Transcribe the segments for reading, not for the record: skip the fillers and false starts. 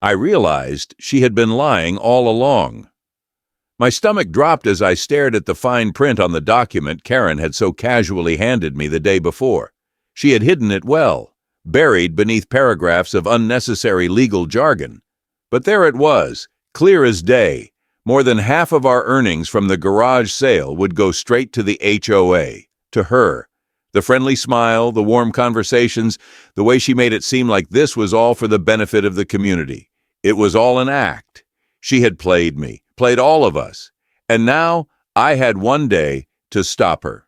I realized she had been lying all along. My stomach dropped as I stared at the fine print on the document Karen had so casually handed me the day before. She had hidden it well, buried beneath paragraphs of unnecessary legal jargon. But there it was, clear as day. More than half of our earnings from the garage sale would go straight to the HOA, to her. The friendly smile, the warm conversations, the way she made it seem like this was all for the benefit of the community. It was all an act. She had played me, played all of us, and now I had one day to stop her.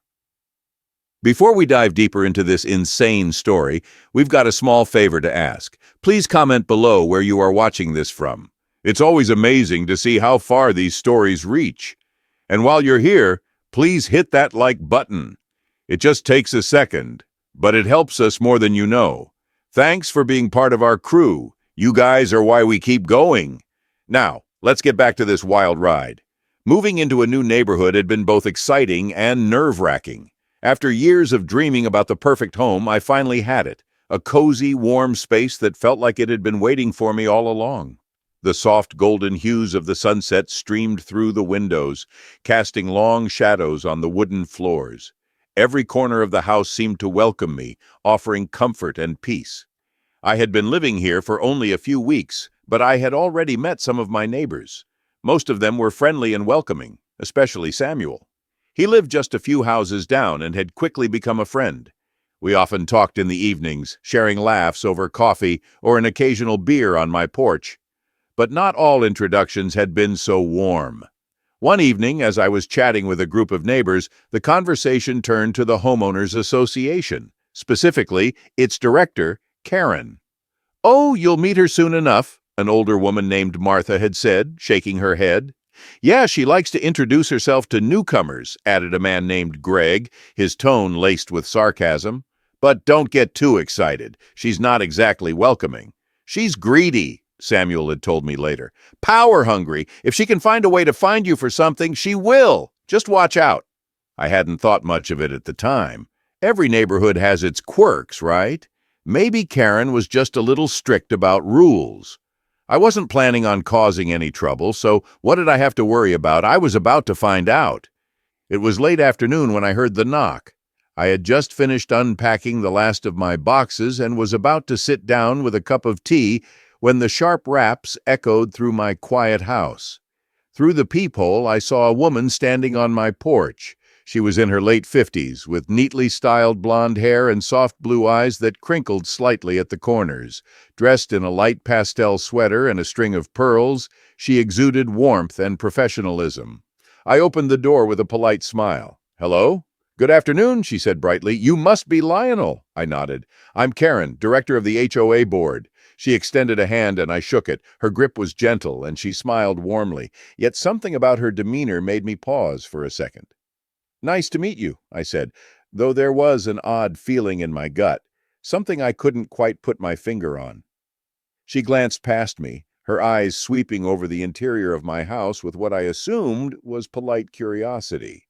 Before we dive deeper into this insane story, we've got a small favor to ask. Please comment below where you are watching this from. It's always amazing to see how far these stories reach. And while you're here, please hit that like button. It just takes a second, but it helps us more than you know. Thanks for being part of our crew. You guys are why we keep going. Now, let's get back to this wild ride. Moving into a new neighborhood had been both exciting and nerve-wracking. After years of dreaming about the perfect home, I finally had it. A cozy, warm space that felt like it had been waiting for me all along. The soft golden hues of the sunset streamed through the windows, casting long shadows on the wooden floors. Every corner of the house seemed to welcome me, offering comfort and peace. I had been living here for only a few weeks, but I had already met some of my neighbors. Most of them were friendly and welcoming, especially Samuel. He lived just a few houses down and had quickly become a friend. We often talked in the evenings, sharing laughs over coffee or an occasional beer on my porch. But not all introductions had been so warm. One evening, as I was chatting with a group of neighbors, the conversation turned to the Homeowners Association, specifically its director, Karen. "Oh, you'll meet her soon enough," an older woman named Martha had said, shaking her head. "Yeah, she likes to introduce herself to newcomers," added a man named Greg, his tone laced with sarcasm. "But don't get too excited. She's not exactly welcoming. She's greedy," Samuel had told me later. "Power hungry. If she can find a way to find you for something, she will. Just watch out." I hadn't thought much of it at the time. Every neighborhood has its quirks, right? Maybe Karen was just a little strict about rules. I wasn't planning on causing any trouble, so what did I have to worry about? I was about to find out. It was late afternoon when I heard the knock. I had just finished unpacking the last of my boxes and was about to sit down with a cup of tea when the sharp raps echoed through my quiet house. Through the peephole, I saw a woman standing on my porch. She was in her late 50s, with neatly styled blonde hair and soft blue eyes that crinkled slightly at the corners. Dressed in a light pastel sweater and a string of pearls, she exuded warmth and professionalism. I opened the door with a polite smile. "Hello? Good afternoon," she said brightly. "You must be Lionel." I nodded. "I'm Karen, director of the HOA board." She extended a hand and I shook it. Her grip was gentle and she smiled warmly, yet something about her demeanor made me pause for a second. "Nice to meet you," I said, though there was an odd feeling in my gut, something I couldn't quite put my finger on. She glanced past me, her eyes sweeping over the interior of my house with what I assumed was polite curiosity.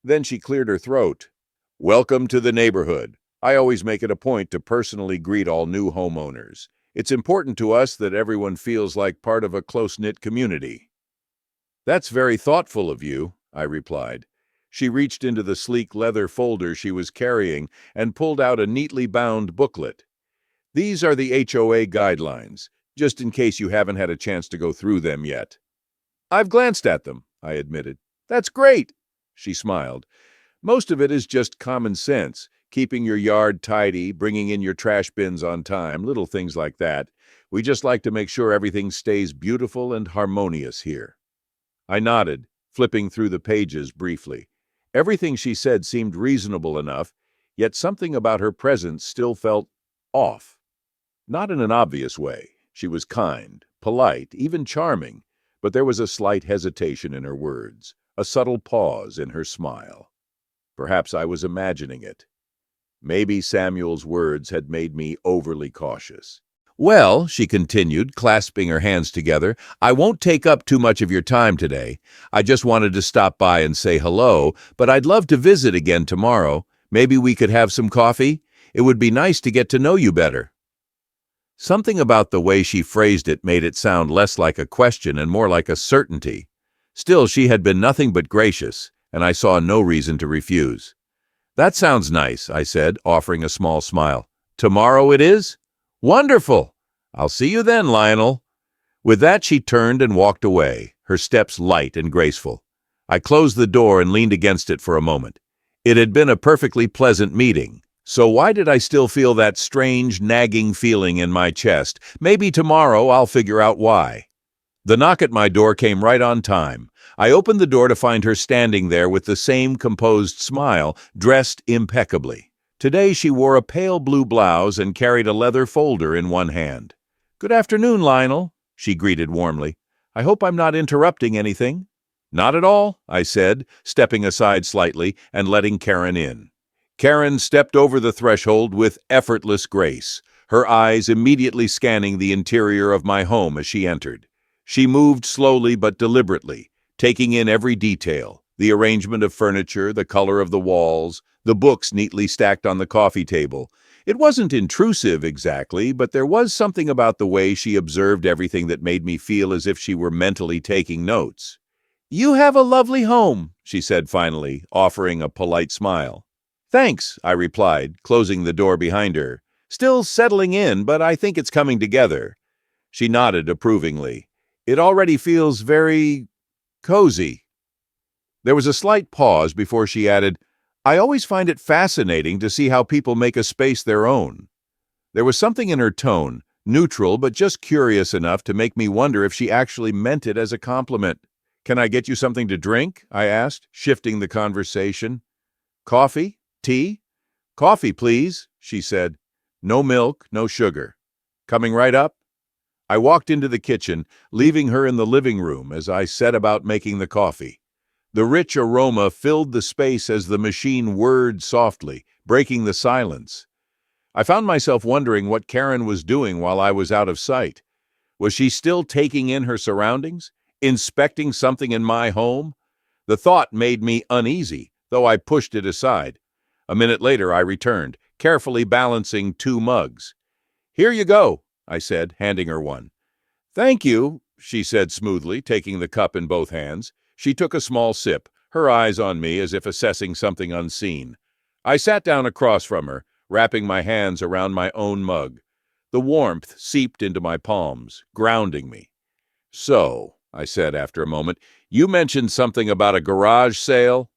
Then she cleared her throat. "Welcome to the neighborhood. I always make it a point to personally greet all new homeowners. It's important to us that everyone feels like part of a close-knit community." "That's very thoughtful of you," I replied. She reached into the sleek leather folder she was carrying and pulled out a neatly bound booklet. "These are the HOA guidelines, just in case you haven't had a chance to go through them yet." "I've glanced at them," I admitted. "That's great," she smiled. "Most of it is just common sense, keeping your yard tidy, bringing in your trash bins on time, little things like that. We just like to make sure everything stays beautiful and harmonious here." I nodded, flipping through the pages briefly. Everything she said seemed reasonable enough, yet something about her presence still felt off. Not in an obvious way. She was kind, polite, even charming, but there was a slight hesitation in her words, a subtle pause in her smile. Perhaps I was imagining it. Maybe Samuel's words had made me overly cautious. "Well," she continued, clasping her hands together, "I won't take up too much of your time today. I just wanted to stop by and say hello, but I'd love to visit again tomorrow. Maybe we could have some coffee? It would be nice to get to know you better." Something about the way she phrased it made it sound less like a question and more like a certainty. Still, she had been nothing but gracious, and I saw no reason to refuse. "That sounds nice," I said, offering a small smile. "Tomorrow it is? Wonderful! I'll see you then, Lionel." With that, she turned and walked away, her steps light and graceful. I closed the door and leaned against it for a moment. It had been a perfectly pleasant meeting, so why did I still feel that strange, nagging feeling in my chest? Maybe tomorrow I'll figure out why. The knock at my door came right on time. I opened the door to find her standing there with the same composed smile, dressed impeccably. Today she wore a pale blue blouse and carried a leather folder in one hand. "Good afternoon, Lionel," she greeted warmly. "I hope I'm not interrupting anything." "Not at all," I said, stepping aside slightly and letting Karen in. Karen stepped over the threshold with effortless grace, her eyes immediately scanning the interior of my home as she entered. She moved slowly but deliberately, taking in every detail: the arrangement of furniture, the color of the walls, the books neatly stacked on the coffee table. It wasn't intrusive exactly, but there was something about the way she observed everything that made me feel as if she were mentally taking notes. "You have a lovely home," she said finally, offering a polite smile. "Thanks," I replied, closing the door behind her. "Still settling in, but I think it's coming together." She nodded approvingly. "It already feels very cozy." There was a slight pause before she added, "I always find it fascinating to see how people make a space their own." There was something in her tone, neutral but just curious enough to make me wonder if she actually meant it as a compliment. "Can I get you something to drink?" I asked, shifting the conversation. "Coffee? Tea?" "Coffee, please," she said. "No milk, no sugar." "Coming right up?" I walked into the kitchen, leaving her in the living room as I set about making the coffee. The rich aroma filled the space as the machine whirred softly, breaking the silence. I found myself wondering what Karen was doing while I was out of sight. Was she still taking in her surroundings, inspecting something in my home? The thought made me uneasy, though I pushed it aside. A minute later, I returned, carefully balancing 2 mugs. "Here you go," I said, handing her one. "Thank you," she said smoothly, taking the cup in both hands. She took a small sip, her eyes on me as if assessing something unseen. I sat down across from her, wrapping my hands around my own mug. The warmth seeped into my palms, grounding me. "So," I said after a moment, "you mentioned something about a garage sale?"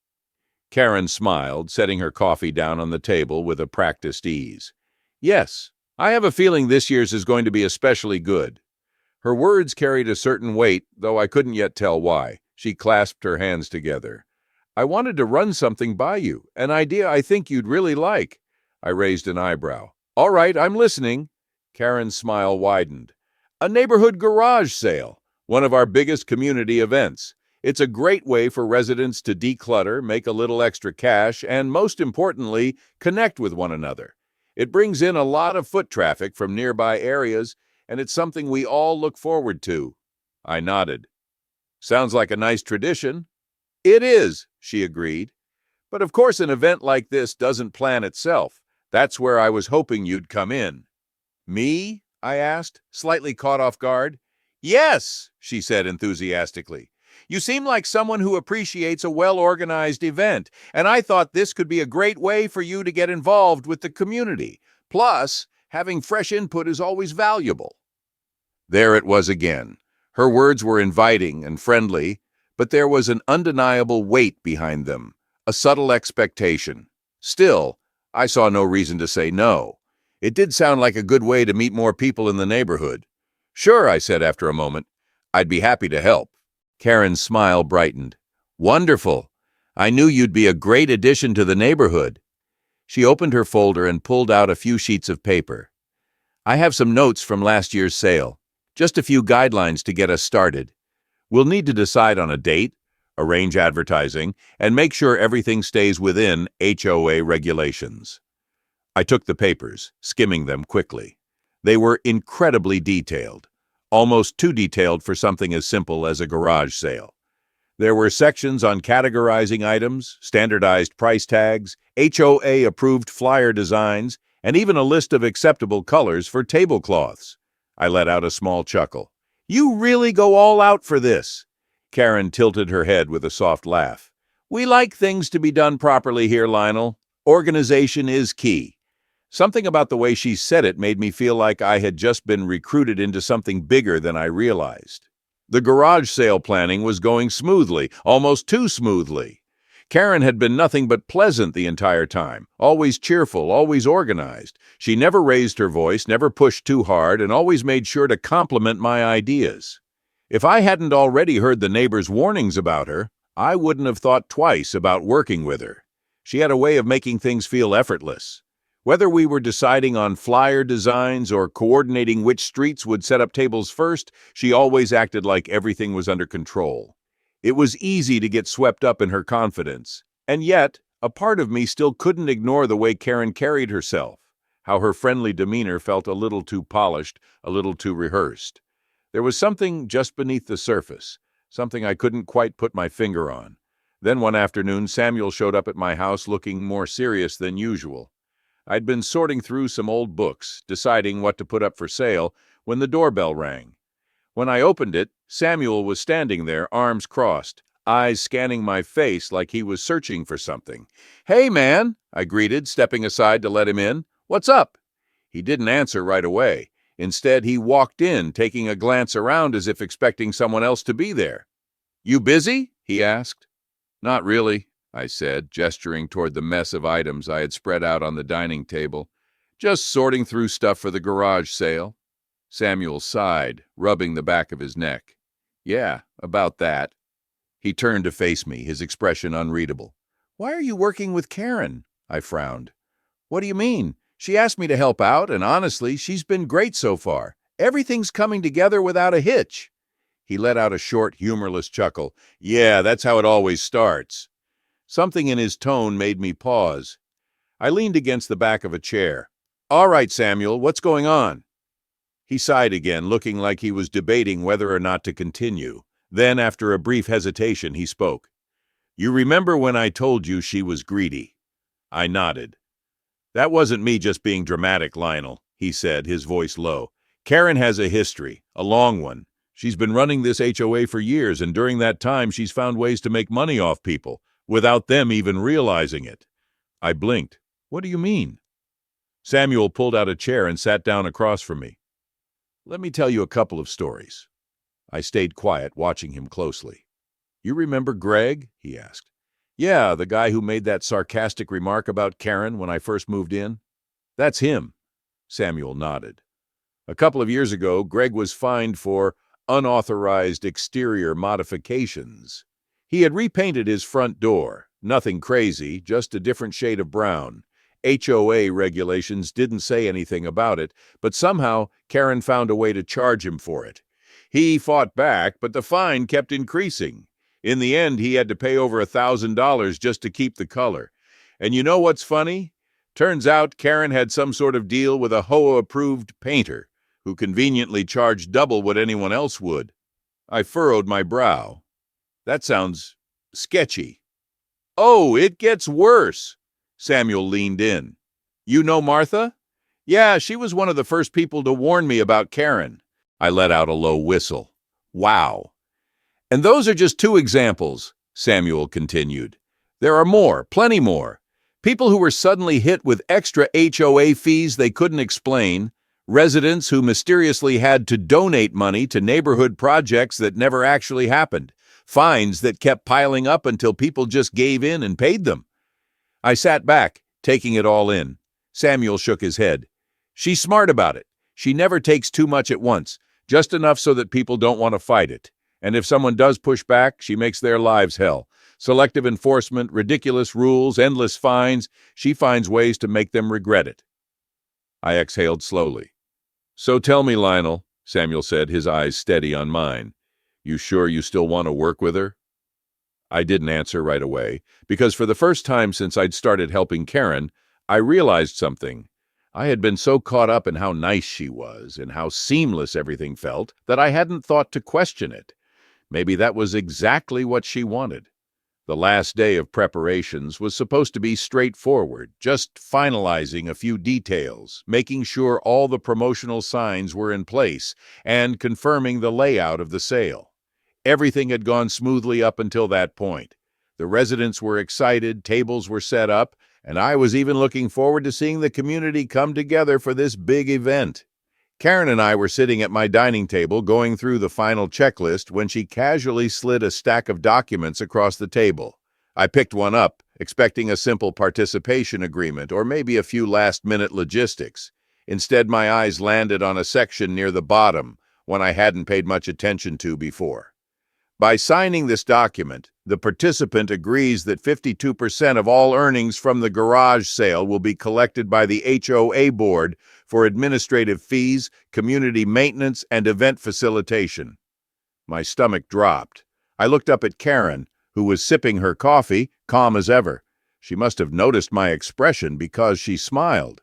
Karen smiled, setting her coffee down on the table with a practiced ease. "Yes, I have a feeling this year's is going to be especially good." Her words carried a certain weight, though I couldn't yet tell why. She clasped her hands together. "I wanted to run something by you, an idea I think you'd really like." I raised an eyebrow. "All right, I'm listening." Karen's smile widened. "A neighborhood garage sale, one of our biggest community events. It's a great way for residents to declutter, make a little extra cash, and most importantly, connect with one another. It brings in a lot of foot traffic from nearby areas, and it's something we all look forward to." I nodded. "Sounds like a nice tradition." "It is," she agreed. "But of course an event like this doesn't plan itself. That's where I was hoping you'd come in." "Me?" I asked, slightly caught off guard. "Yes," she said enthusiastically. "You seem like someone who appreciates a well-organized event, and I thought this could be a great way for you to get involved with the community. Plus, having fresh input is always valuable." There it was again. Her words were inviting and friendly, but there was an undeniable weight behind them, a subtle expectation. Still, I saw no reason to say no. It did sound like a good way to meet more people in the neighborhood. "Sure," I said after a moment. "I'd be happy to help." Karen's smile brightened. "Wonderful. I knew you'd be a great addition to the neighborhood." She opened her folder and pulled out a few sheets of paper. "I have some notes from last year's sale. Just a few guidelines to get us started. We'll need to decide on a date, arrange advertising, and make sure everything stays within HOA regulations." I took the papers, skimming them quickly. They were incredibly detailed, almost too detailed for something as simple as a garage sale. There were sections on categorizing items, standardized price tags, HOA-approved flyer designs, and even a list of acceptable colors for tablecloths. I let out a small chuckle. You really go all out for this. Karen tilted her head with a soft laugh. We like things to be done properly here, Lionel. Organization is key. Something about the way she said it made me feel like I had just been recruited into something bigger than I realized. The garage sale planning was going smoothly, almost too smoothly. Karen had been nothing but pleasant the entire time, always cheerful, always organized. She never raised her voice, never pushed too hard, and always made sure to compliment my ideas. If I hadn't already heard the neighbors' warnings about her, I wouldn't have thought twice about working with her. She had a way of making things feel effortless. Whether we were deciding on flyer designs or coordinating which streets would set up tables first, she always acted like everything was under control. It was easy to get swept up in her confidence, and yet, a part of me still couldn't ignore the way Karen carried herself, how her friendly demeanor felt a little too polished, a little too rehearsed. There was something just beneath the surface, something I couldn't quite put my finger on. Then one afternoon, Samuel showed up at my house looking more serious than usual. I'd been sorting through some old books, deciding what to put up for sale, when the doorbell rang. When I opened it, Samuel was standing there, arms crossed, eyes scanning my face like he was searching for something. Hey, man, I greeted, stepping aside to let him in. What's up? He didn't answer right away. Instead, he walked in, taking a glance around as if expecting someone else to be there. You busy? He asked. Not really, I said, gesturing toward the mess of items I had spread out on the dining table. Just sorting through stuff for the garage sale. Samuel sighed, rubbing the back of his neck. Yeah, about that. He turned to face me, his expression unreadable. Why are you working with Karen? I frowned. What do you mean? She asked me to help out, and honestly, she's been great so far. Everything's coming together without a hitch. He let out a short, humorless chuckle. Yeah, that's how it always starts. Something in his tone made me pause. I leaned against the back of a chair. All right, Samuel, what's going on? He sighed again, looking like he was debating whether or not to continue. Then, after a brief hesitation, he spoke. You remember when I told you she was greedy? I nodded. That wasn't me just being dramatic, Lionel, he said, his voice low. Karen has a history, a long one. She's been running this HOA for years, and during that time she's found ways to make money off people, without them even realizing it. I blinked. What do you mean? Samuel pulled out a chair and sat down across from me. Let me tell you a couple of stories. I stayed quiet, watching him closely. You remember Greg? He asked. Yeah, the guy who made that sarcastic remark about Karen when I first moved in. That's him. Samuel nodded. A couple of years ago, Greg was fined for unauthorized exterior modifications. He had repainted his front door. Nothing crazy, just a different shade of brown. HOA regulations didn't say anything about it, but somehow Karen found a way to charge him for it. He fought back, but the fine kept increasing. In the end, he had to pay over $1,000 just to keep the color. And you know what's funny? Turns out Karen had some sort of deal with a HOA-approved painter, who conveniently charged double what anyone else would. I furrowed my brow. That sounds sketchy. Oh, it gets worse. Samuel leaned in. You know Martha? Yeah, she was one of the first people to warn me about Karen. I let out a low whistle. Wow. And those are just two examples, Samuel continued. There are more, plenty more. People who were suddenly hit with extra HOA fees they couldn't explain, residents who mysteriously had to donate money to neighborhood projects that never actually happened, fines that kept piling up until people just gave in and paid them. I sat back, taking it all in. Samuel shook his head. She's smart about it. She never takes too much at once, just enough so that people don't want to fight it. And if someone does push back, she makes their lives hell. Selective enforcement, ridiculous rules, endless fines. She finds ways to make them regret it. I exhaled slowly. So tell me, Lionel, Samuel said, his eyes steady on mine. You sure you still want to work with her? I didn't answer right away, because for the first time since I'd started helping Karen, I realized something. I had been so caught up in how nice she was and how seamless everything felt that I hadn't thought to question it. Maybe that was exactly what she wanted. The last day of preparations was supposed to be straightforward, just finalizing a few details, making sure all the promotional signs were in place, and confirming the layout of the sale. Everything had gone smoothly up until that point. The residents were excited, tables were set up, and I was even looking forward to seeing the community come together for this big event. Karen and I were sitting at my dining table going through the final checklist when she casually slid a stack of documents across the table. I picked one up, expecting a simple participation agreement or maybe a few last-minute logistics. Instead, my eyes landed on a section near the bottom, one I hadn't paid much attention to before. By signing this document, the participant agrees that 52% of all earnings from the garage sale will be collected by the HOA board for administrative fees, community maintenance, and event facilitation. My stomach dropped. I looked up at Karen, who was sipping her coffee, calm as ever. She must have noticed my expression because she smiled.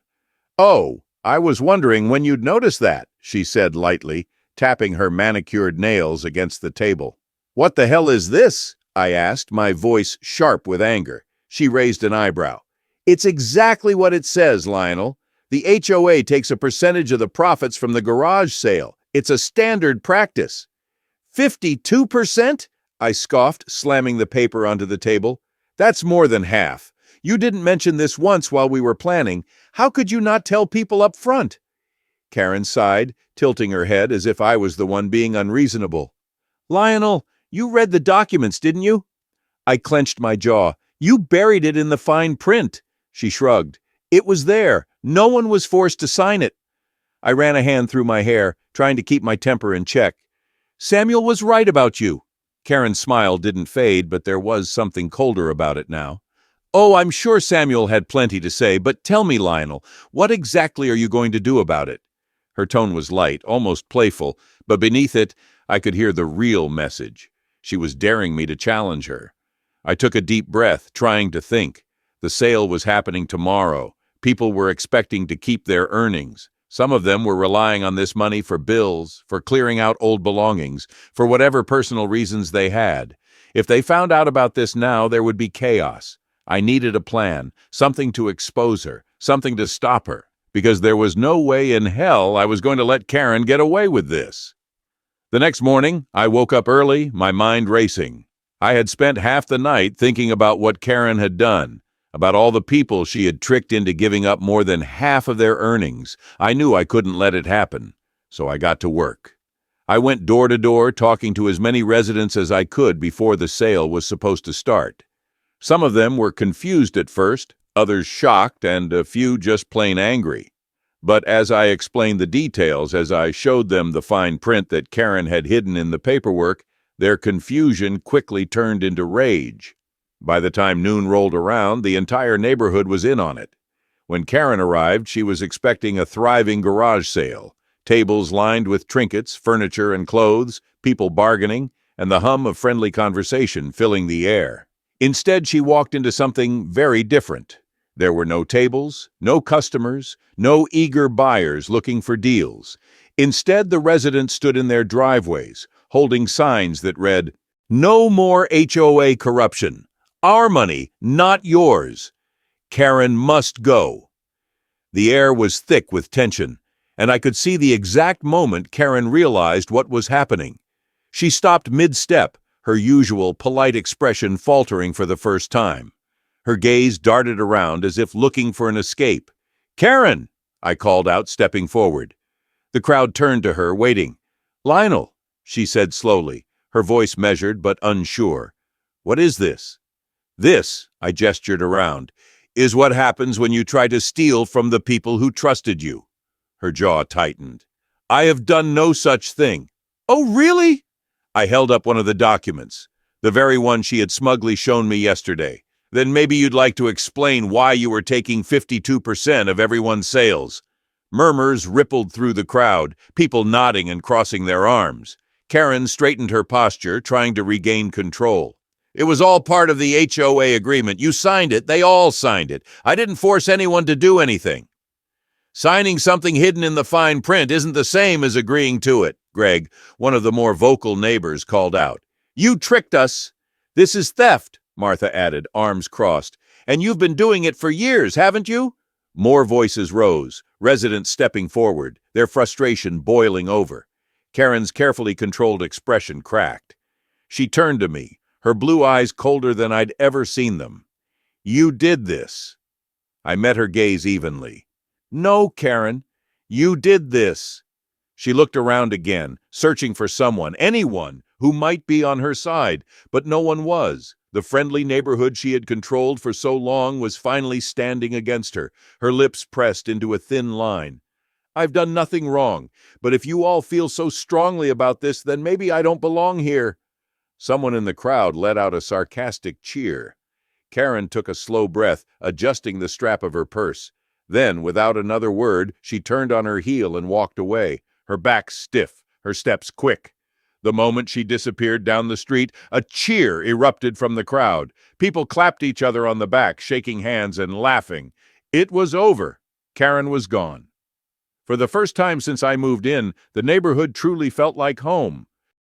"Oh, I was wondering when you'd notice that," she said lightly, tapping her manicured nails against the table. "What the hell is this?" I asked, my voice sharp with anger. She raised an eyebrow. "It's exactly what it says, Lionel. The HOA takes a percentage of the profits from the garage sale. It's a standard practice." 52%? I scoffed, slamming the paper onto the table. "That's more than half. You didn't mention this once while we were planning. How could you not tell people up front?" Karen sighed, tilting her head as if I was the one being unreasonable. "Lionel, you read the documents, didn't you?" I clenched my jaw. "You buried it in the fine print." She shrugged. "It was there. No one was forced to sign it." I ran a hand through my hair, trying to keep my temper in check. "Samuel was right about you." Karen's smile didn't fade, but there was something colder about it now. "Oh, I'm sure Samuel had plenty to say, but tell me, Lionel, what exactly are you going to do about it?" Her tone was light, almost playful, but beneath it, I could hear the real message. She was daring me to challenge her. I took a deep breath, trying to think. The sale was happening tomorrow. People were expecting to keep their earnings. Some of them were relying on this money for bills, for clearing out old belongings, for whatever personal reasons they had. If they found out about this now, there would be chaos. I needed a plan, something to expose her, something to stop her, because there was no way in hell I was going to let Karen get away with this. The next morning, I woke up early, my mind racing. I had spent half the night thinking about what Karen had done, about all the people she had tricked into giving up more than half of their earnings. I knew I couldn't let it happen, so I got to work. I went door to door, talking to as many residents as I could before the sale was supposed to start. Some of them were confused at first, others shocked, and a few just plain angry. But as I explained the details, as I showed them the fine print that Karen had hidden in the paperwork, their confusion quickly turned into rage. By the time noon rolled around, the entire neighborhood was in on it. When Karen arrived, she was expecting a thriving garage sale, tables lined with trinkets, furniture, and clothes, people bargaining, and the hum of friendly conversation filling the air. Instead, she walked into something very different. There were no tables, no customers, no eager buyers looking for deals. Instead, the residents stood in their driveways, holding signs that read, "No more HOA corruption. Our money, not yours. Karen must go." The air was thick with tension, and I could see the exact moment Karen realized what was happening. She stopped mid-step, her usual polite expression faltering for the first time. Her gaze darted around as if looking for an escape. "Karen!" I called out, stepping forward. The crowd turned to her, waiting. "Lionel," she said slowly, her voice measured but unsure. "What is this?" "This," I gestured around, "is what happens when you try to steal from the people who trusted you." Her jaw tightened. "I have done no such thing." "Oh, really?" I held up one of the documents, the very one she had smugly shown me yesterday. "Then maybe you'd like to explain why you were taking 52% of everyone's sales." Murmurs rippled through the crowd, people nodding and crossing their arms. Karen straightened her posture, trying to regain control. "It was all part of the HOA agreement. You signed it. They all signed it. I didn't force anyone to do anything." "Signing something hidden in the fine print isn't the same as agreeing to it," Greg, one of the more vocal neighbors, called out. "You tricked us. This is theft." Martha added, arms crossed. "And you've been doing it for years, haven't you?" More voices rose, residents stepping forward, their frustration boiling over. Karen's carefully controlled expression cracked. She turned to me, her blue eyes colder than I'd ever seen them. "You did this." I met her gaze evenly. "No, Karen, you did this." She looked around again, searching for someone, anyone, who might be on her side, but no one was. The friendly neighborhood she had controlled for so long was finally standing against her, her lips pressed into a thin line. "I've done nothing wrong, but if you all feel so strongly about this, then maybe I don't belong here." Someone in the crowd let out a sarcastic cheer. Karen took a slow breath, adjusting the strap of her purse. Then, without another word, she turned on her heel and walked away, her back stiff, her steps quick. The moment she disappeared down the street, a cheer erupted from the crowd. People clapped each other on the back, shaking hands and laughing. It was over. Karen was gone. For the first time since I moved in, the neighborhood truly felt like home.